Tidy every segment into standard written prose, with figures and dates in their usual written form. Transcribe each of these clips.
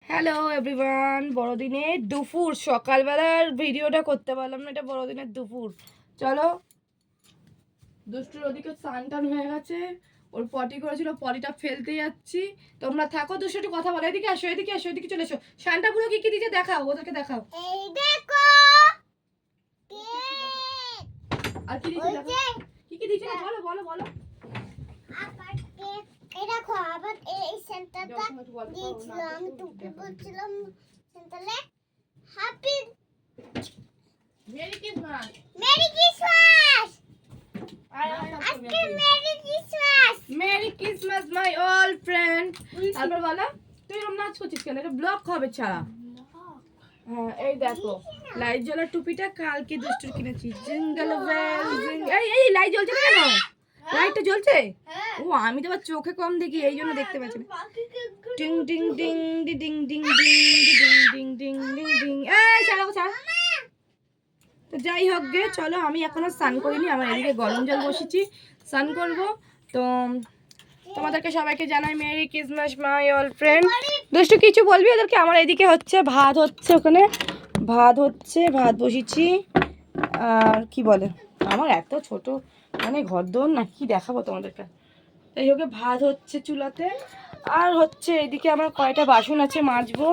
Hello everyone, বড়দিনের দুপুর সকালবেলার ভিডিওটা করতে পারলাম না, এটা বড়দিনের দুপুর। চলো, দুষ্টুর ওদিকে স্নান টান হয়ে গেছে, ওর পটি করেছিল, পটিটা ফেলতে যাচ্ছি। তোমরা থাকো, দুষ্টু একটু কথা বলো। এদিকে আসো, এদিকে আসো, এদিকে চলে এসো। শানটা পুরো কি কি দিয়েছে দেখাও, ওদেরকে দেখাও। এই দেখো আর কি দিয়েছে দেখো, কি কি দিয়েছে বলো বলো বলো। আবার এই দেখো আবার এই সেন্টারটা দিয়েছিলাম, তোকে বলছিলাম সেন্টারে happy merry Christmas. Merry Christmas. আজকে merry Christmas. Merry Christmas my old friend. তারপর বলো, তুই এরকম নাচ করছিস কেন? এটা ব্লক হবে ছাড়া। হ্যাঁ, এই দেখো লাইট জ্বলার টুপিটা কালকে দুষ্টুর কিনেছি। Jingle bell jingle. এই লাইট জ্বলছে না কেন? লাইটটা জ্বলছে? ও, আমি তো আবার চোখে কম দেখি, এই জন্য দেখতে পাচ্ছি না। টিং টিং টিং ding ding ding ding ding ding ding ding. এই ছাড়ো ছাড়ো। তো যাই হোক গে, চলো, আমি এখনো স্নান করিনি, আমার এদিকে গরম জল বসেছি, স্নান করব। তো তোমাদেরকে সবাইকে জানাই মেরি ক্রিসমাস মাই অল ফ্রেন্ড। দুষ্টু কিছু বলবি ওদেরকে? আমার এদিকে হচ্ছে ভাত হচ্ছে, ওখানে ভাত হচ্ছে, ভাত বসিয়েছি। আর কি বলে, আমার এত ছোট মানে ঘরদোর না, কি দেখাবো তোমাদেরকে। এই হোক, ভাত হচ্ছে চুলাতে, আর হচ্ছে এদিকে আমার কয়টা বাসন আছে মাজবো।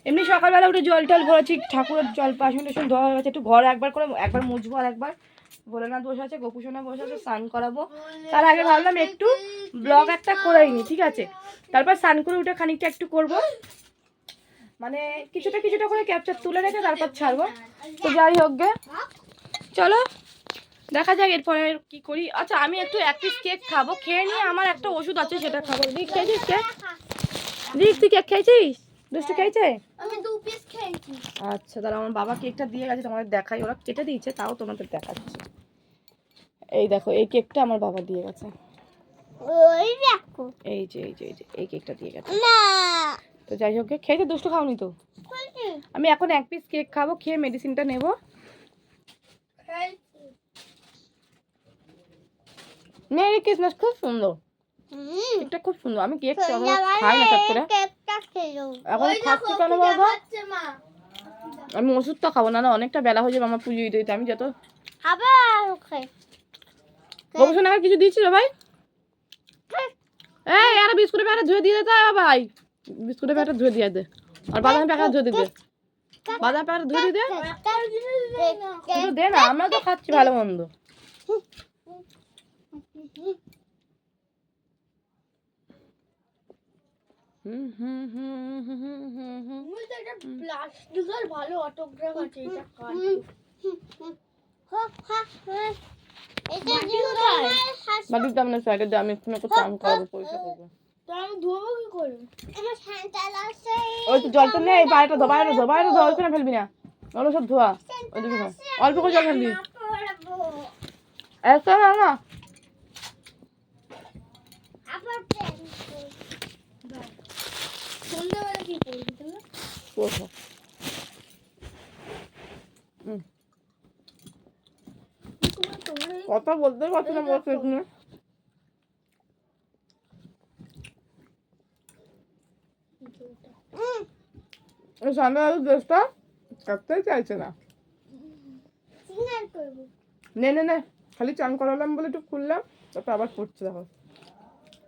এমনি সকালবেলা উঠে জল টল ভরেছি, ঠাকুরের জল বাসন টাসন ধোয়া হয়ে গেছে, একটু ঘর একবার করে একবার মুছবো, আর একবার ভোলেনাথ বসে আছে, গোপুসোনা বসে আছে, স্নান করাবো। তার আগে ভাবলাম একটু ব্লগ একটা করেই নি, ঠিক আছে? তারপর স্নান করে উঠে খানিকটা একটু করব, মানে কিছুটা কিছুটা করে ক্যাপচার তুলে রেখে তারপর ছাড়বো। তো যাই হোক গে, চলো দেখা যাক এরপরে কি করি। আচ্ছা, আমি একটু এক পিস কেক খাবো, খেয়ে নিয়ে আমার একটা ওষুধ আছে সেটা খাবো। রিক খেয়েছিস কেক? রিক তুই কেক খেয়েছিস? দুষ্টু খেয়েছে? আমি 2 পিস খেয়েছি। আচ্ছা, তাহলে আমার বাবা কেকটা দিয়ে গেছে, তোমাদের দেখাই, ওরা কেটে দিয়েছে, তাও তোমাদের দেখাচ্ছি। এই দেখো, এই কেকটা আমার বাবা দিয়ে গেছে। ওই দেখো, এই যে এই যে এই যে এই কেকটা দিয়ে গেছে। না তো যাই হোক, খেয়েছে? দুষ্টু খাওনি তো? আমি এখন এক পিস কেক খাবো, খেয়ে মেডিসিনটা নেবো। মেরি ক্রিসমাস, খুব সুন্দর কেকটা, খুব সুন্দর। আমি কেক খাই না চট করে, এখন খাচ্ছি কেন বলবো? আমি ওষুধটা খাবো না, না অনেকটা বেলা হয়ে যাবে আমার পুজো দিতে দিতে। আমি যত গবেষণা কিছু দিচ্ছি রে ভাই। এই আরে বিস্কুটের প্যাকেট ধুয়ে দিয়ে দে ভাই, বিস্কুটের প্যাকেট ধুয়ে দিয়ে দে, আর বাদামের প্যাকেট ধুয়ে দিয়ে দে, বাদামের প্যাকেট ধুয়ে দিয়ে দে, একটু দে না, আমরা তো খাচ্ছি ভালো মন্দ। ভালো অটোগ্রাফ আছে, বাড়ির দাম না সাইডে দিয়ে, আমি একটু না চান খাওয়াবো, পয়সা করবো। ওই তো জলটা নেই, বাইরে ধো, বাইরে ধো, বাইরে ধো, ওইখানে ফেলবি না, ওগুলো সব ধোয়া, ওইদিকে ধো, অল্প করে জল ফেলবি, একটা না না। কথা বলতে পারছি না, বলছি এখানে সামনে আরো দেশটা কাটতেই চাইছে না। নে নে নে, খালি চান করালাম বলে একটু খুললাম, তারপর আবার পড়ছে। দেখো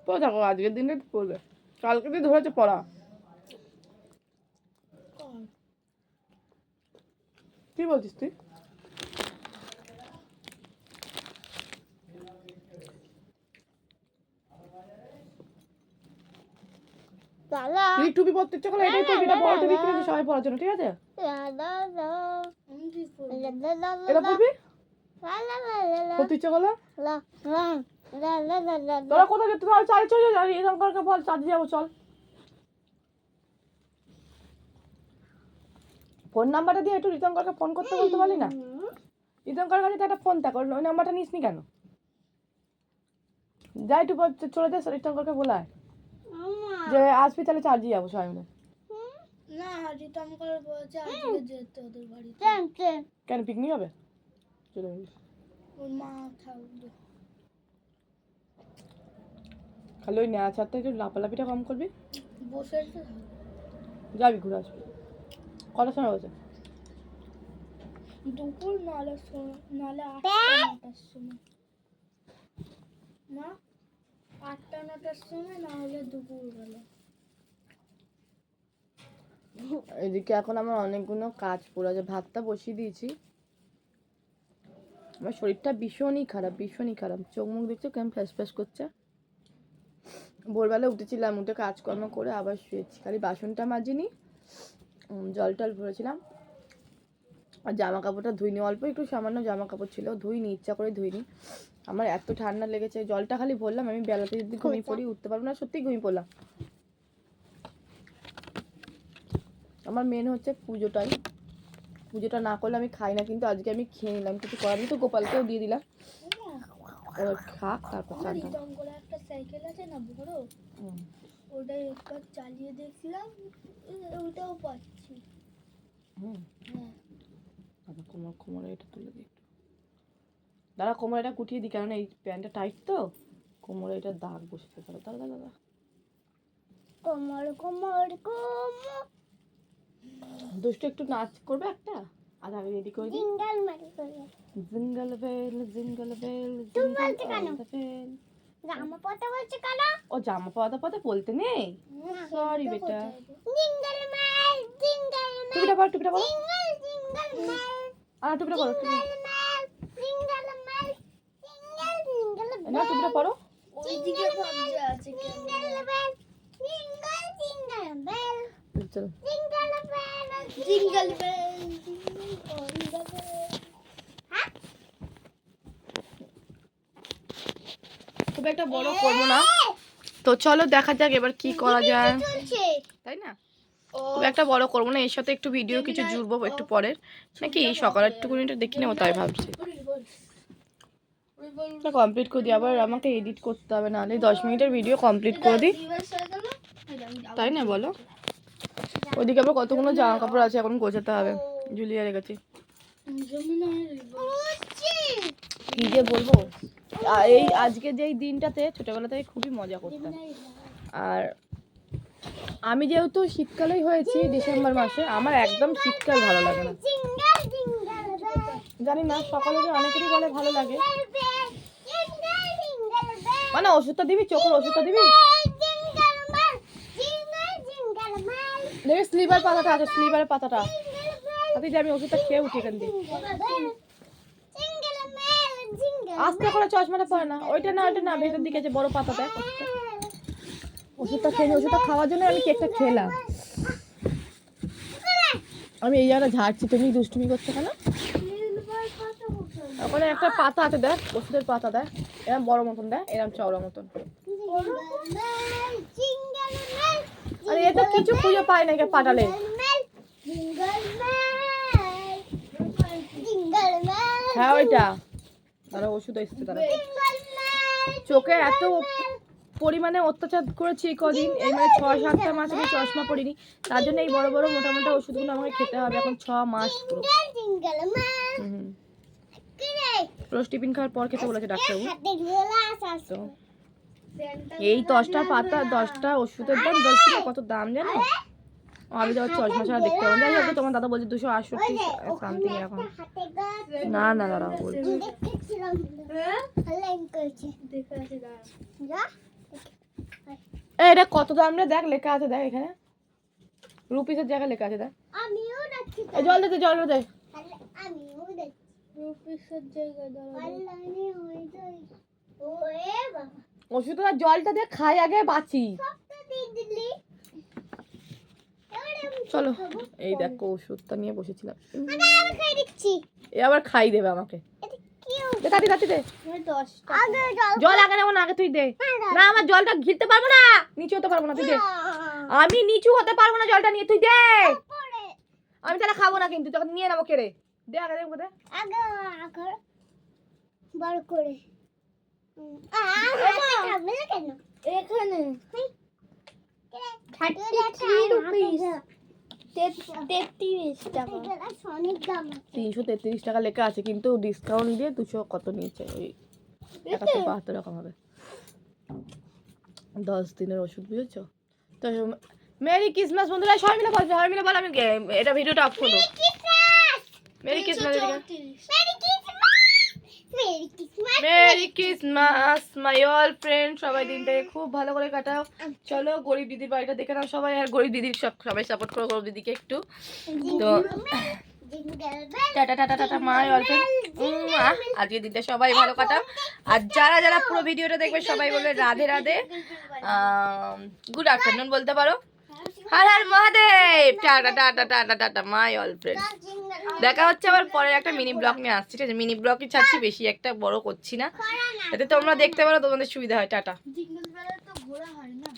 তো, দেখো আজকের দিনটা পড়বে, কালকে দিয়ে ধরেছে পড়া। কি বলছিস তুই? তুই টুপি পরতে ইচ্ছে করলে এটাই পরবি, এটা বড় টুপি কিনেছি সবাই পরার জন্য, ঠিক আছে? এটা পরবি পরতে ইচ্ছে করলে। তোরা কোথায় যেতে? চল চাই চল, রিতঙ্করকে বল চার্জে যাবো, চল। ফোন নাম্বারটা দিয়ে একটু রিতঙ্করকে ফোন করতে বলতে পারলি না? রিতঙ্কর কাছে তো একটা ফোন থাকো, ওই নাম্বারটা নিস নি কেন? যাই একটু চলে যাস, রিতঙ্করকে বলায় যে আসবি, তাহলে চার্জে যাবো সবাই মিলে। না, রিতঙ্কর বলছে আজকে যেতে ওদের বাড়িতে। কেন, পিকনিক হবে? চলে যাবি, ওর মা থাকবে। খালি ওই নেওয়া ছাড়তে একটু লাফালাফিটা কম করবি। বসে যাবি ঘুরে আসবি। কটার সময় হয়েছে? দুপুর নালে নালে 8টা 9টার সময় না 8টা 9টার সময় না হলে দুপুরবেলা। এদিকে এখন আমার অনেকগুলো কাজ পড়ে আছে। ভাতটা বসিয়ে দিয়েছি। আমার শরীরটা ভীষণই খারাপ। চোখ মুখ দেখছো কেমন ফ্যাস ফ্যাস করছে। ভোরবেলা উঠেছিলাম, উঠে কাজকর্ম করে আবার শুয়েছি। খালি বাসনটা মাজিনি, জল টল ভরেছিলাম। আর জামা কাপড়টা ধুইনি, অল্প একটু সামান্য জামা কাপড় ছিল, ধুইনি, ইচ্ছা করে ধুইনি। আমার এত ঠান্ডা লেগেছে, জলটা খালি ভরলাম। আমি বেলাতে যদি ঘুমিয়ে পড়ি, উঠতে পারবো না, সত্যি ঘুমিয়ে পড়লাম। আমার মেন হচ্ছে পুজোটা না করলে আমি খাই না, কিন্তু আজকে আমি খেয়ে নিলাম, কিছু করার নেই। তো গোপালকেও দিয়ে দিলাম, এবার খাক, তারপর আমার চান। রিতম করে একটা সাইকেল আছে না বড়, ওটাই একবার চালিয়ে দেখছিলাম, ওটাও পাচ্ছি। হ্যাঁ কোমরে এটা তুলে দিই একটু। দাঁড়া, কোমরে এটা গুটিয়ে দিই, কারণ এই প্যান্টটা টাইট তো, কোমরে এটা দাগ বসেছে। দাঁড়া কোমর কোমর কোমর দুষ্টু একটু নাচ করবে একটা, আর আমি রেডি করে দিই। জিঙ্গল মারি করে জিঙ্গল বেল জিঙ্গল বেল তুমি জিঙ্গল বলতে কেন? বেল। জামা পরতে বলছে কেন? ও জামা পাতা বলতে নেই, সরি বেটা। জিঙ্গল মাল জিঙ্গল মাল টুপিটা পর জিঙ্গল জিঙ্গল মাল আর টুপিটা পরো, জিঙ্গল মাল জিঙ্গল মাল জিঙ্গল না টুপিটা পরো। ওইদিকে ভাবছে আছে jingle bell jingle jingle bell চলো jingle bell jingle bell jingle bell. খুব একটা বড় করবো না, তো চলো দেখা যাক এবার কি করা যায়, তাই না? খুব একটা বড় করবো না, এর সাথে একটু ভিডিও কিছু জুড়বো একটু পরের, নাকি সকালে একটুকুনি দেখি নেবো, তাই ভাবছি। কমপ্লিট করে দিই, আবার আমাকে এডিট করতে হবে, নাহলে 10 মিনিটের ভিডিও কমপ্লিট করে দিই, তাই না বলো? ওইদিকে আবার কতগুলো জামা কাপড় আছে এখন গোছাতে হবে, ঝুলিয়ে রেখেছি। কি যে বলবো, এই আজকে যেই দিনটাতে ছোটবেলা থেকে খুবই মজা করতাম। আর আমি যেহেতু শীতকালেই হয়েছি ডিসেম্বর মাসে, আমার একদম শীতকাল ভালো লাগে না। জানি না, সকালে যে অনেকেরই বলে ভালো লাগে। মানে ওষুধটা দিবি, চোখের ওষুধটা দিবি, দেখবি স্লিপার পাতাটা আছে, স্লিপারের পাতাটা তাতে যে আমি ওষুধটা খেয়ে উঠি এখান দিয়ে। আস্তে করে চশমাটা পরে না, ওইটা না ভেতর দিকে যে বড় পাতাটা, ওষুধটা খেয়ে, ওষুধটা খাওয়ার জন্য আমি কেকটা খেলাম। আমি এই জায়গাটা ঝাড়ছি, তুমি দুষ্টুমি করছো কেন? ওখানে একটা পাতা আছে দেখ, ওষুধের পাতা দেখ, এরকম বড় মতন দেখ, এরকম চওড়া মতন। আরে এটা কিছু খুঁজে পাই না, পাঠালে হ্যাঁ ওইটা তারা ওষুধ এসছে, তারা চোখে এত পরিমাণে অত্যাচার করেছি কদিন, এই মানে 6-7টা মাস আমি চশমা পরিনি, তার জন্য এই বড় বড় মোটা মোটা ওষুধগুলো আমাকে খেতে হবে এখন 6 মাস পুরো। রোজ টিফিন খাওয়ার পর খেতে বলেছে ডাক্তারবাবু। তো এই 10টা পাতা 10টা ওষুধের দাম 10 টাকা, কত দাম জানো? আমি তো চশমা ছাড়া দেখতে পাবো না। যাই হোক, তোমার দাদা বলছে 268 সামথিং এখন। না দাঁড়া বলছি, এটা কত দাম রে, দেখ লেখা আছে, দেখ এখানে রুপিসের জায়গায় লেখা আছে, দেখ। জল দে জল দে, ওষুধটা জলটা দিয়ে খাই আগে বাঁচি। চলো এই দেখো ওষুধটা নিয়ে বসেছিলাম, এ আবার খাই দেবে আমাকে। জল আগে নেবো না, আগে তুই দে। না আমার জলটা ঘিরতে পারবো না, নিচু হতে পারবো না, তুই দে। আমি নিচু হতে পারবো না, জলটা নিয়ে তুই দে। আমি তাহলে খাবো না, কিন্তু তখন নিয়ে নেবো কেড়ে দে, আগে দেখবো দে বড় করে এখানে 33 টাকা 333 টাকা লেখা আছে, কিন্তু ডিসকাউন্ট দিয়ে 200 কত নিয়েছে, ওই 172 রকম হবে। 10 দিনের ওষুধ, বুঝেছো তো? মেরি ক্রিসমাস বন্ধুরা, সবাই মিলে বল, সবাই মিলে বল। আমি এটা ভিডিওটা অফ করবো। মেরি ক্রিসমাস, মেরি ক্রিসমাস মাই অল ফ্রেন্ড। সবাই দিনটাকে খুব ভালো করে কাটাও। চলো গরিব দিদির বাড়িটা দেখে নাও সবাই, আর গরিব দিদির সবাই সাপোর্ট করো গরিব দিদিকে একটু। তো tata tata tata my all friend. আজকে দিনটা সবাই ভালো কাটাও। আর যারা যারা পুরো ভিডিওটা দেখবে সবাই বলবে রাধে রাধে, গুড আফটারনুন বলতে পারো। Har Har Mahadev. Tata tata tata tata my all friend. দেখা হচ্ছে আবার পরের একটা মিনি ব্লগ নিয়ে আসছি, ঠিক আছে? মিনি ব্লগই ছাড়ছি, বেশি একটা বড় করছি না, যাতে তোমরা দেখতে পারো, তোমাদের সুবিধা হয়। টাটা। জিঙ্গল বেলা তো ঘোরা হয় না।